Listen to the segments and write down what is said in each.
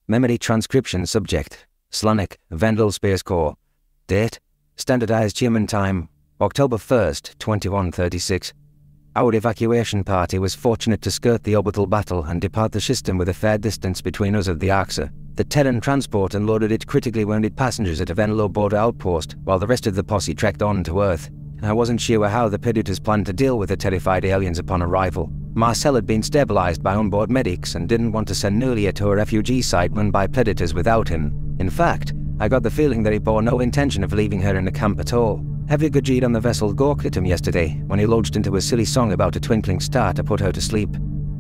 Memory transcription subject. Slanik, Vendel Space Corps. Date. Standardized human time. October 1st, 2136. Our evacuation party was fortunate to skirt the orbital battle and depart the system with a fair distance between us and the AXA. The Terran transport unloaded its critically wounded passengers at a Venlo border outpost, while the rest of the posse trekked on to Earth. I wasn't sure how the Predators planned to deal with the terrified aliens upon arrival. Marcial had been stabilized by onboard medics and didn't want to send Nulia to a refugee site run by Predators without him. In fact, I got the feeling that he bore no intention of leaving her in the camp at all. Heavy Gajid on the vessel gawked at him yesterday when he lodged into a silly song about a twinkling star to put her to sleep.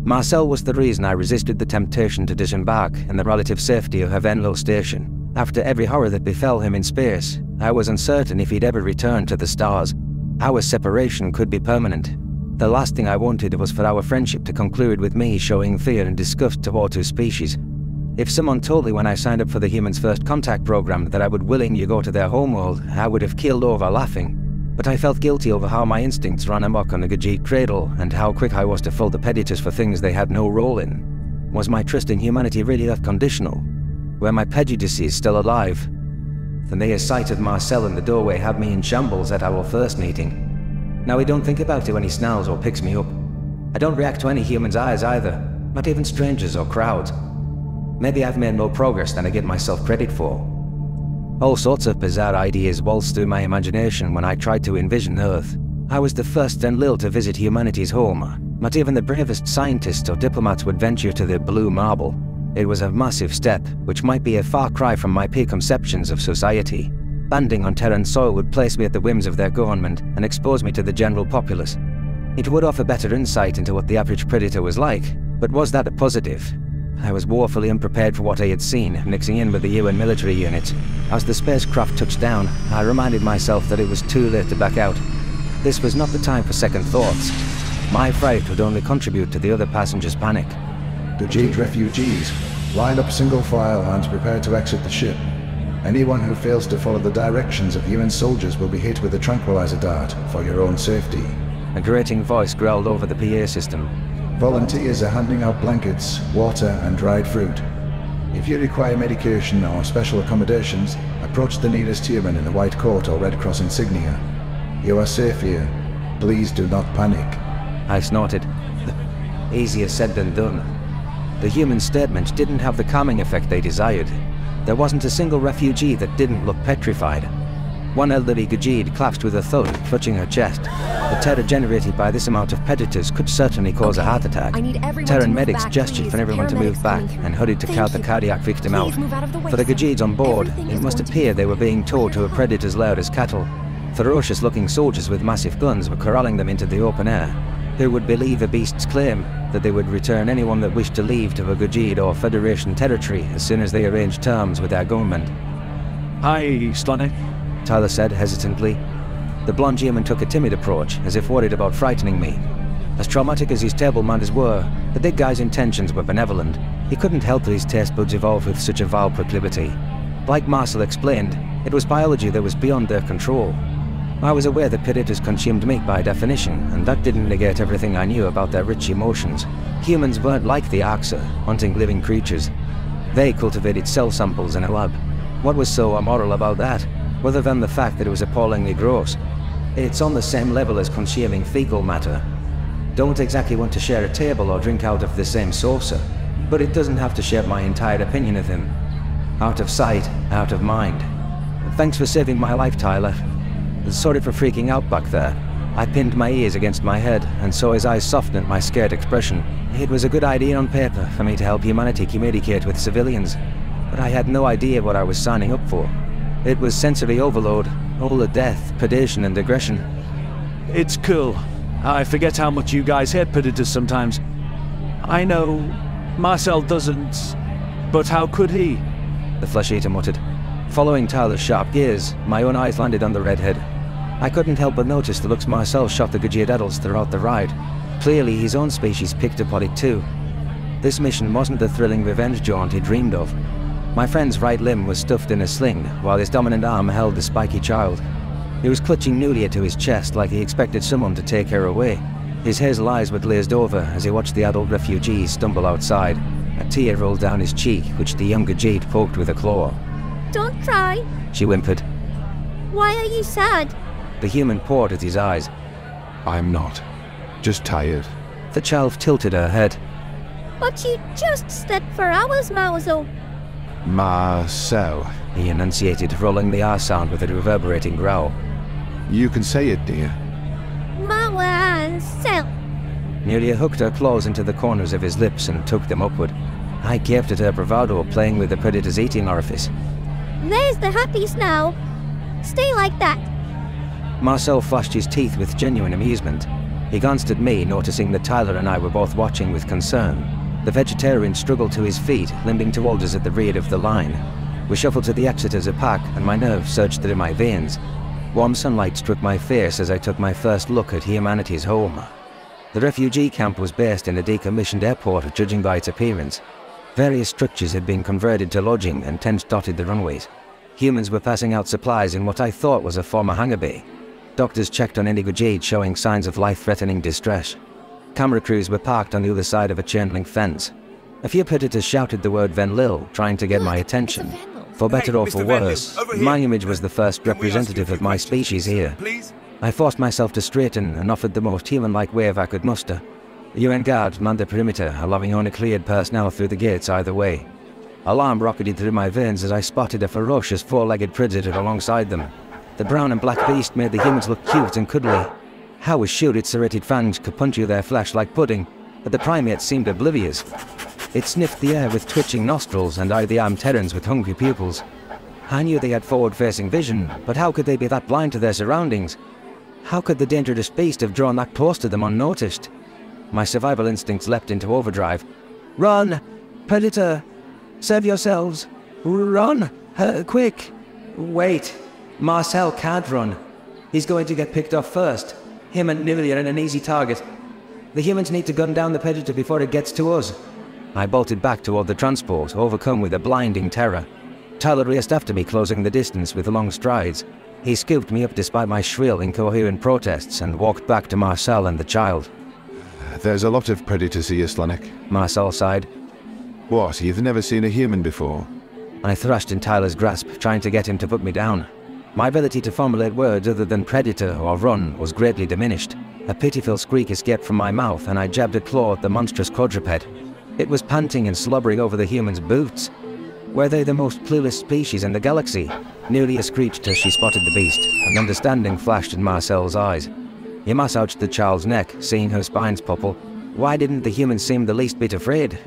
Marcial was the reason I resisted the temptation to disembark in the relative safety of her Venlo station. After every horror that befell him in space, I was uncertain if he'd ever return to the stars. Our separation could be permanent. The last thing I wanted was for our friendship to conclude with me showing fear and disgust toward two species. If someone told me when I signed up for the Humans First Contact program that I would willingly go to their homeworld, I would have keeled over laughing. But I felt guilty over how my instincts ran amok on the Gajit cradle and how quick I was to fault the Predators for things they had no role in. Was my trust in humanity really that conditional? Were my prejudices still alive? The mere sight of Marcial in the doorway had me in shambles at our first meeting. Now I don't think about it when he snarls or picks me up. I don't react to any human's eyes either, not even strangers or crowds. Maybe I've made more progress than I give myself credit for. All sorts of bizarre ideas waltzed through my imagination when I tried to envision Earth. I was the first Enlil to visit humanity's home. Not even the bravest scientists or diplomats would venture to the Blue Marble. It was a massive step, which might be a far cry from my preconceptions of society. Landing on Terran soil would place me at the whims of their government and expose me to the general populace. It would offer better insight into what the average Predator was like, but was that a positive? I was woefully unprepared for what I had seen, mixing in with the UN military units. As the spacecraft touched down, I reminded myself that it was too late to back out. This was not the time for second thoughts. My fright would only contribute to the other passengers' panic. Gajit refugees, line up single file and prepare to exit the ship. Anyone who fails to follow the directions of UN soldiers will be hit with a tranquilizer dart for your own safety. A grating voice growled over the PA system. Volunteers are handing out blankets, water and dried fruit. If you require medication or special accommodations, approach the nearest human in the white coat or Red Cross insignia. You are safe here. Please do not panic. I snorted. Easier said than done. The human statement didn't have the calming effect they desired. There wasn't a single refugee that didn't look petrified. One elderly Gajid collapsed with a thud, clutching her chest. The terror generated by this amount of predators could certainly cause a heart attack. Terran medics gestured for everyone to move back and hurried to count the cardiac victim out. For the Gajids on board, it must appear they were being towed to a predator's lair as cattle. Ferocious-looking soldiers with massive guns were corralling them into the open air. Who would believe a beast's claim that they would return anyone that wished to leave to a Gajid or Federation territory as soon as they arranged terms with their government? Hi, Slanik, Tyler said hesitantly. The blonde human took a timid approach, as if worried about frightening me. As traumatic as his table manners were, the big guy's intentions were benevolent. He couldn't help that his taste buds evolved with such a vile proclivity. Like Marcial explained, it was biology that was beyond their control. I was aware that predators consumed meat by definition, and that didn't negate everything I knew about their rich emotions. Humans weren't like the AXA, hunting living creatures. They cultivated cell samples in a lab. What was so immoral about that, other than the fact that it was appallingly gross? It's on the same level as consuming fecal matter. Don't exactly want to share a table or drink out of the same saucer, but it doesn't have to shape my entire opinion of him. Out of sight, out of mind. Thanks for saving my life, Tyler. Sorry for freaking out back there. I pinned my ears against my head and saw his eyes soften at my scared expression. It was a good idea on paper for me to help humanity communicate with civilians, but I had no idea what I was signing up for. It was sensory overload, all the death, predation and aggression. It's cool. I forget how much you guys hate predators sometimes. I know Marcial doesn't, but how could he? The flesh-eater muttered. Following Tyler's sharp gaze, my own eyes landed on the redhead. I couldn't help but notice the looks Marcial shot the Gajid adults throughout the ride. Clearly his own species picked up on it too. This mission wasn't the thrilling revenge jaunt he dreamed of. My friend's right limb was stuffed in a sling, while his dominant arm held the spiky child. He was clutching Nulia to his chest like he expected someone to take her away. His hazel eyes were glazed over as he watched the adult refugees stumble outside. A tear rolled down his cheek, which the younger Jade poked with a claw. Don't cry. She whimpered. Why are you sad? The human poured at his eyes. I'm not. Just tired. The child tilted her head. But you just slept for hours, Marcial. Marcel. He enunciated, rolling the R sound with a reverberating growl. You can say it, dear. Marcel. Nelia hooked her claws into the corners of his lips and took them upward. I gaped at her bravado, playing with the predator's eating orifice. There's the happies now. Stay like that. Marcel flashed his teeth with genuine amusement. He glanced at me, noticing that Tyler and I were both watching with concern. The vegetarian struggled to his feet, limping towards us at the rear of the line. We shuffled to the exit as a pack, and my nerves surged through my veins. Warm sunlight struck my face as I took my first look at humanity's home. The refugee camp was based in a decommissioned airport, judging by its appearance. Various structures had been converted to lodging, and tents dotted the runways. Humans were passing out supplies in what I thought was a former hangar bay. Doctors checked on Indigo Jade, showing signs of life-threatening distress. Camera crews were parked on the other side of a chain-link fence. A few predators shouted the word Venlil, trying to get my attention. For better or for worse, my image was the first representative of my species here. I forced myself to straighten and offered the most human-like wave I could muster. The UN guard manned the perimeter, allowing only cleared personnel through the gates either way. Alarm rocketed through my veins as I spotted a ferocious four-legged predator alongside them. The brown and black beast made the humans look cute and cuddly. How was sure its serrated fangs could puncture their flesh like pudding, but the primate seemed oblivious. It sniffed the air with twitching nostrils and eyed the armed Terrans with hungry pupils. I knew they had forward-facing vision, but how could they be that blind to their surroundings? How could the dangerous beast have drawn that close to them unnoticed? My survival instincts leapt into overdrive. Run! Predator! Save yourselves! Run! Quick! Wait! Marcel can't run. He's going to get picked off first. Him and Nivili are an easy target. The humans need to gun down the predator before it gets to us. I bolted back toward the transport, overcome with a blinding terror. Tyler raced after me, closing the distance with long strides. He scooped me up despite my shrill, incoherent protests and walked back to Marcel and the child. There's a lot of predators here, Slanek. Marcel sighed. What, you've never seen a human before? I thrashed in Tyler's grasp, trying to get him to put me down. My ability to formulate words other than predator or run was greatly diminished. A pitiful squeak escaped from my mouth, and I jabbed a claw at the monstrous quadruped. It was panting and slobbering over the human's boots. Were they the most clueless species in the galaxy? Nearly screeched as she spotted the beast, and understanding flashed in Marcel's eyes. He massaged the child's neck, seeing her spines popple. Why didn't the human seem the least bit afraid?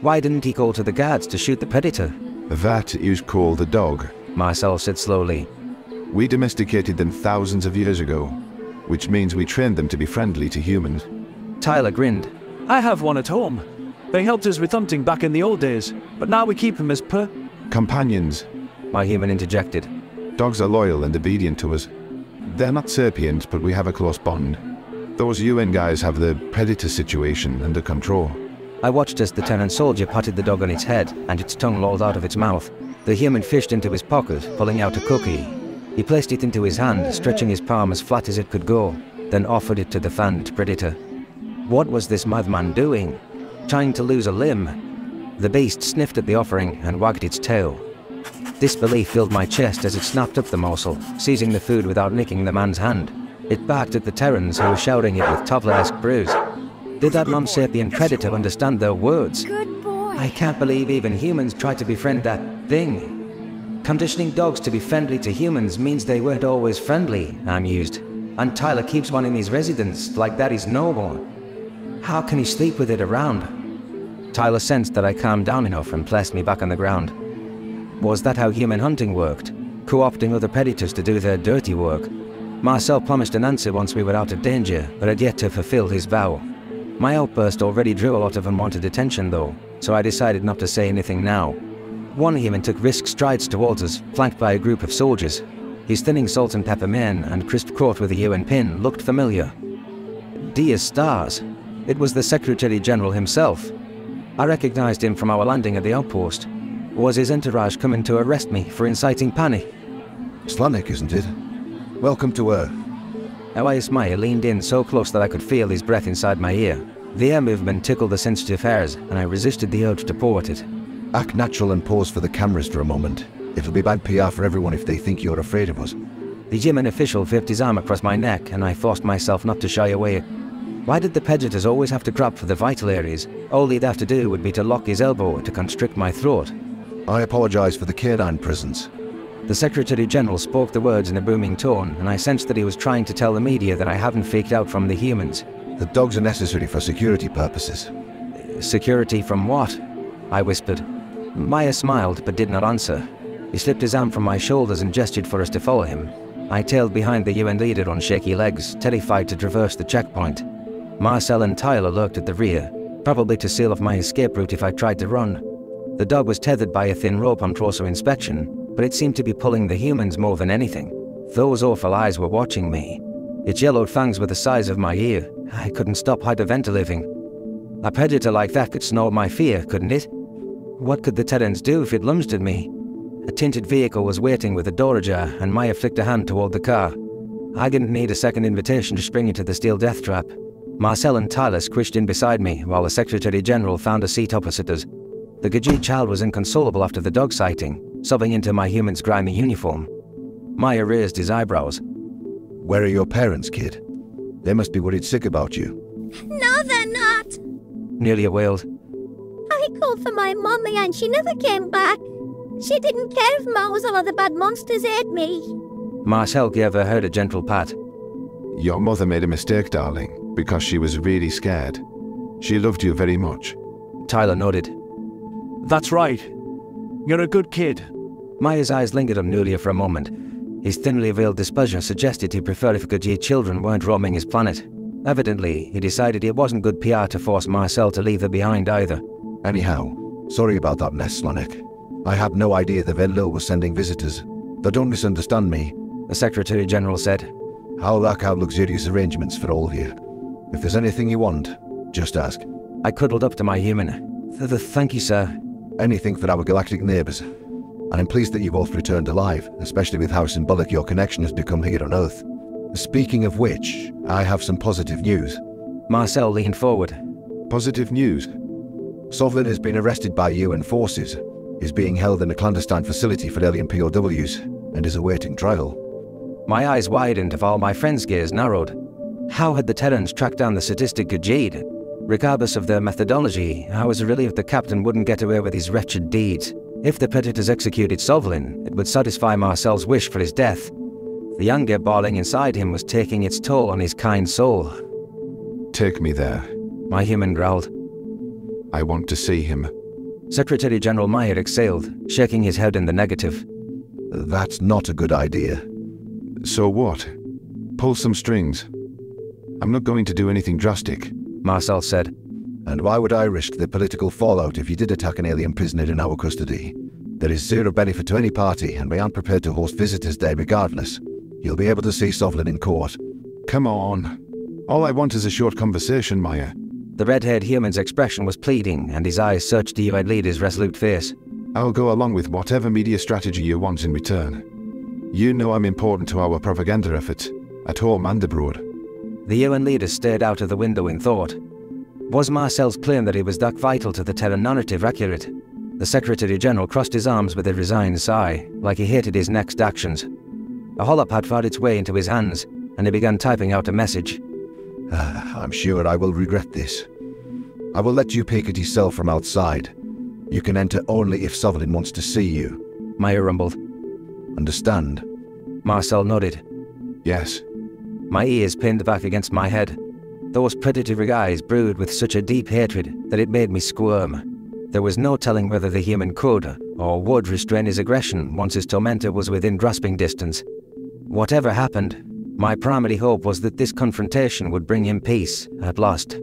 Why didn't he call to the guards to shoot the predator? That is called a dog, Marcel said slowly. We domesticated them thousands of years ago, which means we trained them to be friendly to humans. Tyler grinned. I have one at home. They helped us with hunting back in the old days, but now we keep them as companions, my human interjected. Dogs are loyal and obedient to us. They're not sapient, but we have a close bond. Those UN guys have the predator situation under control. I watched as the Terran soldier patted the dog on its head, and its tongue lolled out of its mouth. The human fished into his pocket, pulling out a cookie. He placed it into his hand, stretching his palm as flat as it could go, then offered it to the fanned predator. What was this madman doing? Trying to lose a limb? The beast sniffed at the offering and wagged its tail. Disbelief filled my chest as it snapped up the morsel, seizing the food without nicking the man's hand. It barked at the Terrans who were shouting it with toddler-esque brews. Did that non-sapient predator understand their words? Good boy. I can't believe even humans try to befriend that thing. Conditioning dogs to be friendly to humans means they weren't always friendly, I mused. And Tyler keeps one in his residence, like that is normal. How can he sleep with it around? Tyler sensed that I calmed down enough and placed me back on the ground. Was that how human hunting worked? Co-opting other predators to do their dirty work? Marcel promised an answer once we were out of danger, but had yet to fulfill his vow. My outburst already drew a lot of unwanted attention though, so I decided not to say anything now. One human took brisk strides towards us, flanked by a group of soldiers. His thinning salt and pepper mane and crisp coat with a UN pin looked familiar. Dear stars, it was the Secretary General himself. I recognized him from our landing at the outpost. Was his entourage coming to arrest me for inciting panic? Slanek, isn't it? Welcome to Earth. Our Ismail leaned in so close that I could feel his breath inside my ear. The air movement tickled the sensitive hairs, and I resisted the urge to paw at it. Act natural and pose for the cameras for a moment. It'll be bad PR for everyone if they think you're afraid of us. The German official whipped his arm across my neck, and I forced myself not to shy away. Why did the predators always have to grab for the vital areas? All he'd have to do would be to lock his elbow to constrict my throat. I apologize for the canine presence. The Secretary General spoke the words in a booming tone, and I sensed that he was trying to tell the media that I hadn't faked out from the humans. The dogs are necessary for security purposes. Security from what? I whispered. Maya smiled but did not answer. He slipped his arm from my shoulders and gestured for us to follow him. I tailed behind the UN leader on shaky legs, terrified to traverse the checkpoint. Marcel and Tyler lurked at the rear, probably to seal off my escape route if I tried to run. The dog was tethered by a thin rope on closer inspection, but it seemed to be pulling the humans more than anything. Those awful eyes were watching me. Its yellowed fangs were the size of my ear. I couldn't stop hyperventilating. A predator like that could snort my fear, couldn't it? What could the Terrans do if it lunged at me? A tinted vehicle was waiting with the door ajar, and Maya flicked a hand toward the car. I didn't need a second invitation to spring into the steel death trap. Marcel and Tyler squished in beside me, while the Secretary General found a seat opposite us. The Gajit child was inconsolable after the dog sighting, sobbing into my human's grimy uniform. Maya raised his eyebrows. Where are your parents, kid? They must be worried sick about you. No, they're not. Nearly wailed. I called for my mommy and she never came back. She didn't care if Mouse or other bad monsters ate me. Marcel gave her a gentle pat. Your mother made a mistake, darling, because she was really scared. She loved you very much. Tyler nodded. That's right. You're a good kid. Maya's eyes lingered on Nulia for a moment. His thinly veiled displeasure suggested he'd prefer if Gajit children weren't roaming his planet. Evidently, he decided it wasn't good PR to force Marcel to leave her behind either. Anyhow, sorry about that mess, Slanek. I had no idea the Venlo was sending visitors. But don't misunderstand me, the Secretary General said. I'll work out luxurious arrangements for all of you. If there's anything you want, just ask. I cuddled up to my human. Thank you, sir. Anything for our galactic neighbours. And I'm pleased that you both returned alive, especially with how symbolic your connection has become here on Earth. Speaking of which, I have some positive news. Marcel leaned forward. Positive news? Sovlin has been arrested by UN forces, is being held in a clandestine facility for alien POWs, and is awaiting trial. My eyes widened while my friend's gaze narrowed. How had the Terrans tracked down the sadistic Gajid? Regardless of their methodology, I was relieved the captain wouldn't get away with his wretched deeds. If the predators executed Sovlin, it would satisfy Marcel's wish for his death. The anger boiling inside him was taking its toll on his kind soul. Take me there. My human growled. I want to see him. Secretary General Meyer exhaled, shaking his head in the negative. That's not a good idea. So what? Pull some strings. I'm not going to do anything drastic, Marcel said. And why would I risk the political fallout if you did attack an alien prisoner in our custody? There is zero benefit to any party, and we aren't prepared to host visitors there regardless. You'll be able to see Sovlin in court. Come on. All I want is a short conversation, Maya. The red-haired human's expression was pleading, and his eyes searched the UN leader's resolute face. I'll go along with whatever media strategy you want in return. You know I'm important to our propaganda efforts, at home and abroad. The UN leader stared out of the window in thought. Was Marcel's claim that he was that vital to the Terran narrative accurate? The Secretary General crossed his arms with a resigned sigh, like he hated his next actions. A holopad found its way into his hands, and he began typing out a message. I'm sure I will regret this. I will let you peek at his cell from outside. You can enter only if Sovlin wants to see you. Maya rumbled. Understand? Marcel nodded. Yes. My ears pinned back against my head. Those predatory eyes brewed with such a deep hatred that it made me squirm. There was no telling whether the human could or would restrain his aggression once his tormentor was within grasping distance. Whatever happened, my primary hope was that this confrontation would bring him peace at last.